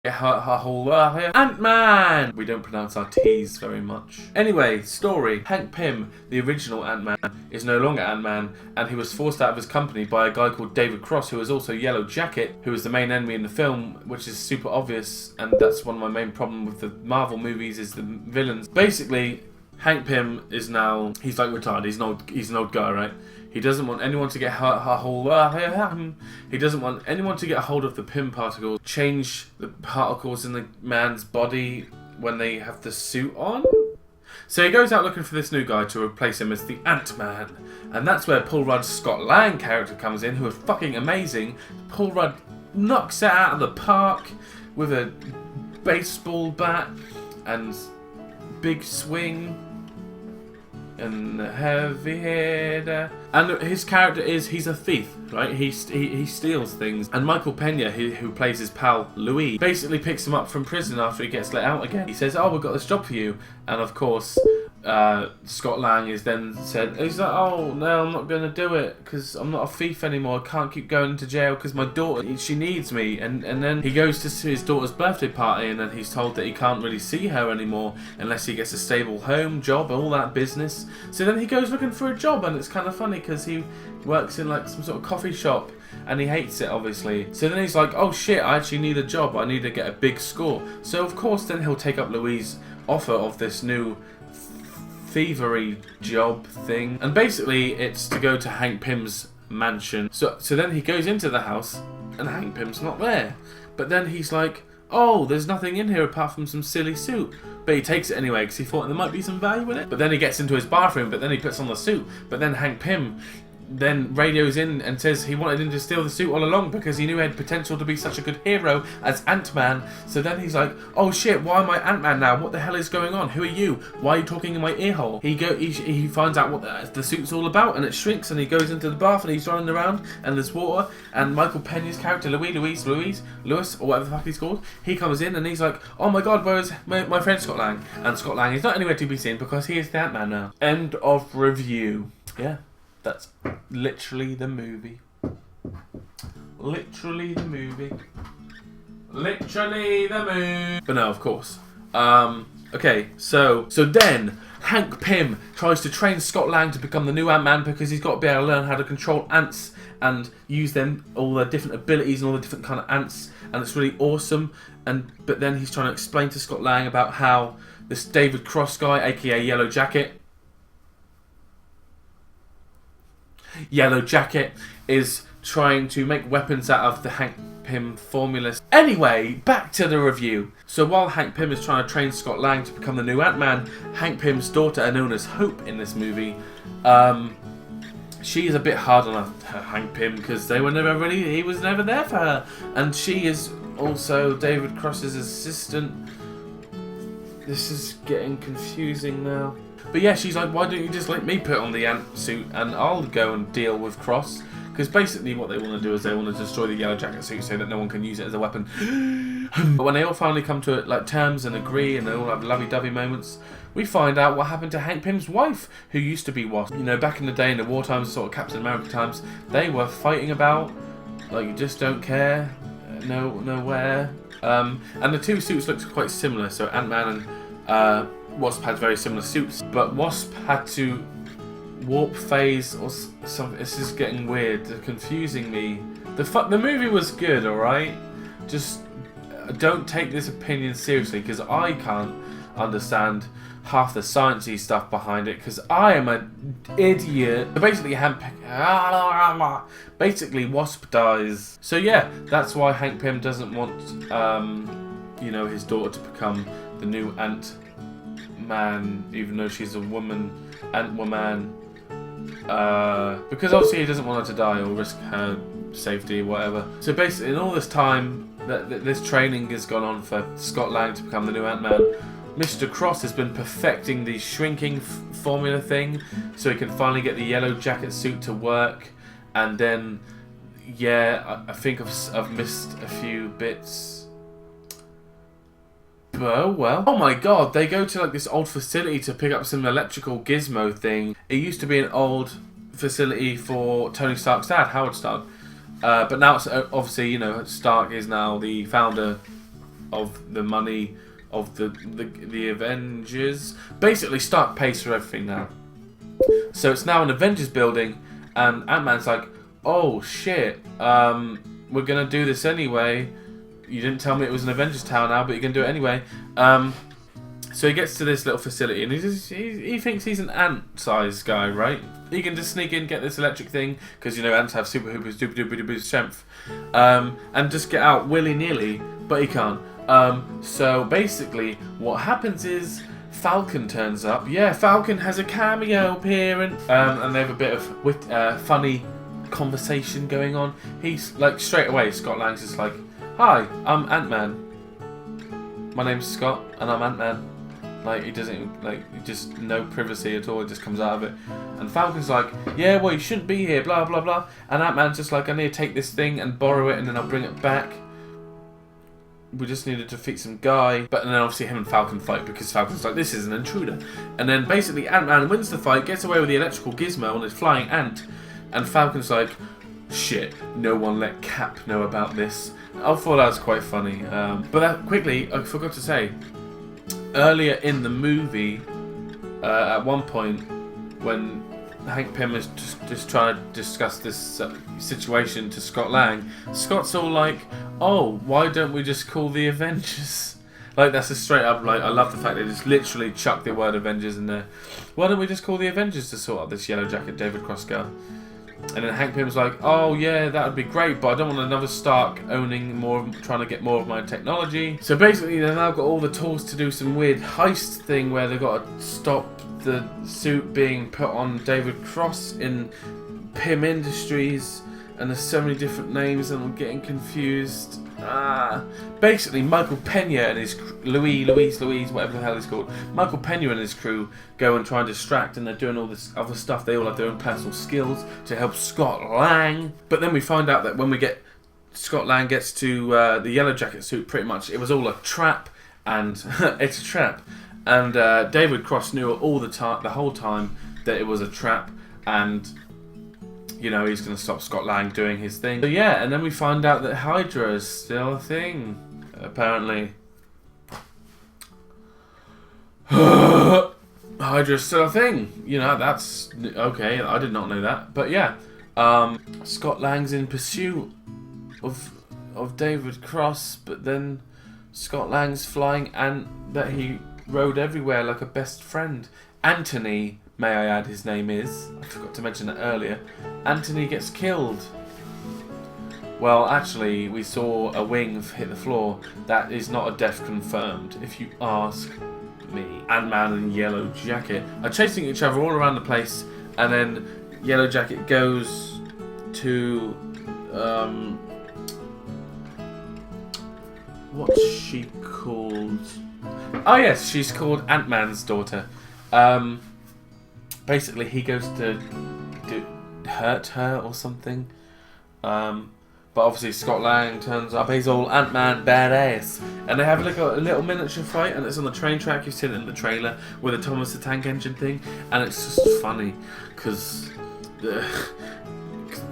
Ant-Man! We don't pronounce our T's very much. Anyway, story. Hank Pym, the original Ant-Man, is no longer Ant-Man, and he was forced out of his company by a guy called David Cross, who is also Yellow Jacket, who is the main enemy in the film, which is super obvious, and that's one of my main problems with the Marvel movies, is the villains. Basically, Hank Pym is now, he's like retired, he's an old guy, right? He doesn't want anyone to get he doesn't want anyone to get a hold of the Pym particles, change the particles in the man's body when they have the suit on. So he goes out looking for this new guy to replace him as the Ant-Man. And that's where Paul Rudd's Scott Lang character comes in, who is fucking amazing. Paul Rudd knocks it out of the park with a baseball bat and big swing and a heavy head. And his character is, he's a thief, right? He steals things. And Michael Pena, who plays his pal Louis, basically picks him up from prison after he gets let out again. He says, oh, we've got this job for you. And of course, Scott Lang is then said, he's like, oh no, I'm not going to do it because I'm not a thief anymore. I can't keep going to jail because my daughter, she needs me. And then he goes to his daughter's birthday party, and then he's told that he can't really see her anymore unless he gets a stable home, job, all that business. So then he goes looking for a job, and it's kind of funny because he works in like some sort of coffee shop and he hates it, obviously. So then he's like, oh shit, I actually need a job. I need to get a big score. So of course then he'll take up Louis' offer of this new thievery job thing, and basically it's to go to Hank Pym's mansion. So then he goes into the house and Hank Pym's not there, but then he's like, oh, there's nothing in here apart from some silly suit. But he takes it anyway because he thought there might be some value in it. But then he gets into his bathroom, but then he puts on the suit. But then Hank Pym then radios in and says he wanted him to steal the suit all along because he knew he had potential to be such a good hero as Ant-Man. So then he's like, oh shit, why am I Ant-Man now? What the hell is going on? Who are you? Why are you talking in my ear hole? He finds out what the suit's all about, and it shrinks, and he goes into the bath and he's running around and there's water, and Michael Pena's character, Lewis, or whatever the fuck he's called, he comes in and he's like, oh my god, where is my friend Scott Lang? And Scott Lang is not anywhere to be seen because he is the Ant-Man now. End of review. Yeah. That's literally the movie. Literally the movie. Literally the movie. But no, of course. Okay, so then Hank Pym tries to train Scott Lang to become the new Ant-Man because he's got to be able to learn how to control ants and use them, all the different abilities and all the different kind of ants, and it's really awesome. But then he's trying to explain to Scott Lang about how this David Cross guy, aka Yellow Jacket, is trying to make weapons out of the Hank Pym formula. Anyway, back to the review. So while Hank Pym is trying to train Scott Lang to become the new Ant-Man, Hank Pym's daughter, known as Hope in this movie, she is a bit hard on Hank Pym because he was never there for her. And she is also David Cross's assistant. This is getting confusing now. But yeah, she's like, why don't you just let me put on the ant suit and I'll go and deal with Cross? Because basically what they want to do is they want to destroy the Yellow Jacket suit so that no one can use it as a weapon. But when they all finally come to like terms and agree and they all have lovey-dovey moments, we find out what happened to Hank Pym's wife, who used to be Wasp. You know, back in the day, in the war times, sort of Captain America times, they were fighting about, like, you just don't care, nowhere. And the two suits looked quite similar, so Ant-Man and Wasp had very similar suits, but Wasp had to warp phase or something. This is getting weird, confusing me. The movie was good, alright? Just don't take this opinion seriously, because I can't understand half the sciencey stuff behind it, because I am an idiot. So basically Wasp dies. So yeah, that's why Hank Pym doesn't want his daughter to become the new Ant-Man, even though she's a woman, Ant-Woman, because obviously he doesn't want her to die or risk her safety or whatever. So basically in all this time that this training has gone on for Scott Lang to become the new Ant-Man, Mr. Cross has been perfecting the shrinking formula thing so he can finally get the Yellow Jacket suit to work. And then, yeah, I think I've missed a few bits. But oh well. Oh my god, they go to like this old facility to pick up some electrical gizmo thing. It used to be an old facility for Tony Stark's dad, Howard Stark. But now it's obviously, Stark is now the founder of the money of the Avengers. Basically, Stark pays for everything now. So it's now an Avengers building, and Ant-Man's like, oh shit, we're gonna do this anyway. You didn't tell me it was an Avengers tower now, but you're gonna do it anyway. So he gets to this little facility, and he thinks he's an ant-sized guy, right? He can just sneak in, get this electric thing, because you know ants have super hoopers, duper duper duper strength, and just get out willy-nilly, but he can't. So basically, what happens is Falcon turns up. Yeah, Falcon has a cameo appearance, and they have a bit of funny conversation going on. He's like, straight away, Scott Lang's just like, hi, I'm Ant-Man. My name's Scott, and I'm Ant-Man. Like, he doesn't, like, just no privacy at all, it just comes out of it. And Falcon's like, yeah, well, you shouldn't be here, blah, blah, blah. And Ant-Man's just like, I need to take this thing and borrow it, and then I'll bring it back. We just need to defeat some guy. But then obviously him and Falcon fight, because Falcon's like, this is an intruder. And then basically Ant-Man wins the fight, gets away with the electrical gizmo on his flying ant. And Falcon's like, shit, no one let Cap know about this. I thought that was quite funny. But that, quickly, I forgot to say, earlier in the movie, at one point, when Hank Pym is just trying to discuss this situation to Scott Lang, Scott's all like, oh, why don't we just call the Avengers? Like, that's a straight up, like, I love the fact they just literally chuck the word Avengers in there. Why don't we just call the Avengers to sort out this Yellow Jacket David Cross guy? And then Hank Pym's like, oh yeah, that would be great, but I don't want another Stark owning more, trying to get more of my technology. So basically they've now got all the tools to do some weird heist thing where they've got to stop the suit being put on David Cross in Pym Industries, and there's so many different names and I'm getting confused. Basically Michael Pena and his Luis, whatever the hell he's called, Michael Pena and his crew go and try and distract, and they're doing all this other stuff. They all have their own personal skills to help Scott Lang. But then we find out that when we get Scott Lang gets to the Yellow Jacket suit, pretty much it was all a trap, and it's a trap. And David Cross knew all the whole time that it was a trap, and you know, he's going to stop Scott Lang doing his thing. So yeah, and then we find out that Hydra is still a thing, apparently. Hydra is still a thing. You know, that's okay. I did not know that. But yeah, Scott Lang's in pursuit of David Cross, but then Scott Lang's flying ant that he rode everywhere like a best friend. Anthony, may I add, his name is. I forgot to mention that earlier. Anthony gets killed. Well, actually, we saw a wing hit the floor. That is not a death confirmed, if you ask me. Ant-Man and Yellow Jacket are chasing each other all around the place, and then Yellow Jacket goes to what's she called? Oh yes, she's called Ant-Man's daughter. Basically, he goes to hurt her or something. But obviously Scott Lang turns up. He's all Ant-Man badass. And they have like a little miniature fight, and it's on the train track. You've seen it in the trailer with the Thomas the Tank Engine thing. And it's just funny because the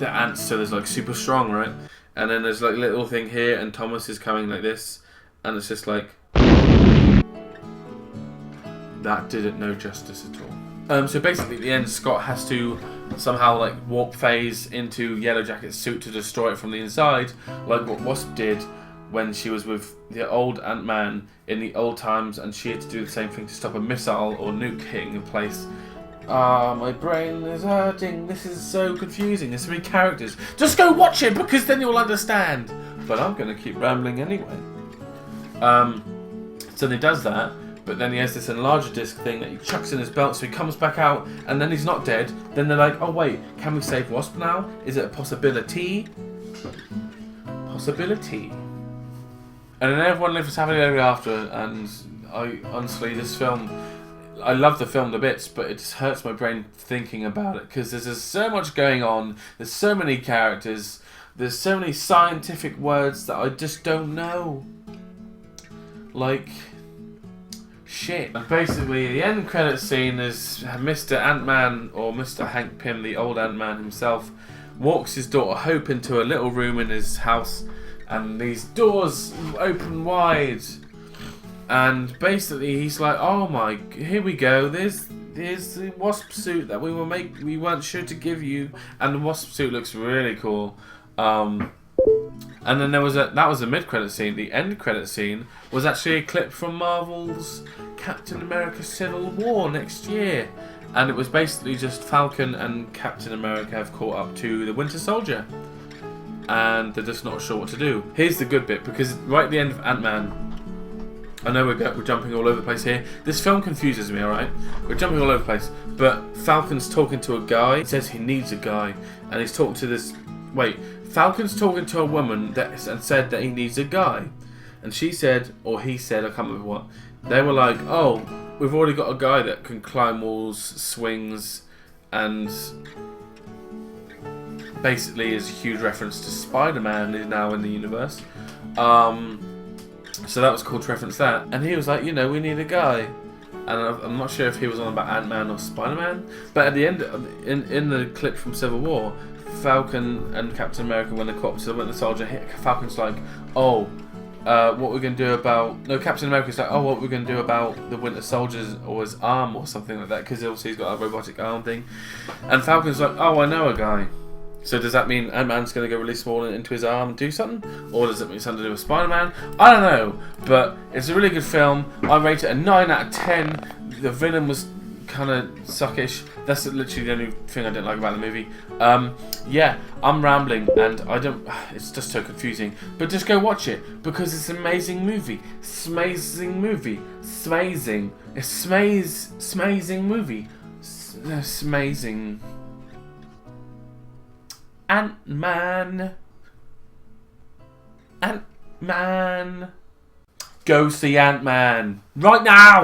ants, so there's like super strong, right? And then there's like a little thing here, and Thomas is coming like this. And it's just like, that didn't know justice at all. So basically at the end, Scott has to somehow like warp phase into Yellow Jacket's suit to destroy it from the inside, like what Wasp did when she was with the old Ant-Man in the old times, and she had to do the same thing to stop a missile or nuke hitting a place. My brain is hurting. This is so confusing. There's so many characters. Just go watch it, because then you'll understand. But I'm going to keep rambling anyway. So he does that. But then he has this enlarger disc thing that he chucks in his belt, so he comes back out, and then he's not dead. Then they're like, oh wait, can we save Wasp now? Is it a possibility? Possibility. And then everyone lives happily ever after, and I honestly, this film, I love the film to bits, but it just hurts my brain thinking about it, because there's just so much going on, there's so many characters, there's so many scientific words that I just don't know. Like, shit. And basically, the end credits scene is Mr. Ant-Man, or Mr. Hank Pym, the old Ant-Man himself, walks his daughter Hope into a little room in his house and these doors open wide, and basically he's like, "Oh my, here we go. There's the Wasp suit that we weren't sure to give you," and the Wasp suit looks really cool. And then that was a mid-credit scene. The end credit scene was actually a clip from Marvel's Captain America: Civil War next year, and it was basically just Falcon and Captain America have caught up to the Winter Soldier, and they're just not sure what to do. Here's the good bit, because right at the end of Ant-Man, I know we're jumping all over the place here. This film confuses me, alright? We're jumping all over the place, but Falcon's talking to a guy. He says he needs a guy, and he's talking to this. Wait. Falcon's talking to a woman and said that he needs a guy, and she said, or he said, I can't remember what. They were like, "Oh, we've already got a guy that can climb walls, swings, and basically is a huge reference to Spider-Man who's now in the universe." So that was cool to reference that, and he was like, "You know, we need a guy." And I'm not sure if he was on about Ant-Man or Spider-Man, but at the end, in the clip from Civil War, Falcon and Captain America, when they caught up to the Winter Soldier, Falcon's like, "Oh, what we're going to do about..." No, Captain America's like, "Oh, what we're going to do about the Winter Soldier's or his arm or something like that," because obviously he's got a robotic arm thing. And Falcon's like, "Oh, I know a guy." So does that mean Ant-Man's going to go really small into his arm and do something? Or does it mean something to do with Spider-Man? I don't know, but it's a really good film. I rate it a 9 out of 10. The villain was kind of suckish. That's literally the only thing I didn't like about the movie. Yeah, I'm rambling and I don't... It's just so confusing. But just go watch it because it's an amazing movie. Smazing movie. Smazing. It's smazing movie. Smazing. Ant-Man. Ant-Man. Go see Ant-Man. Right now!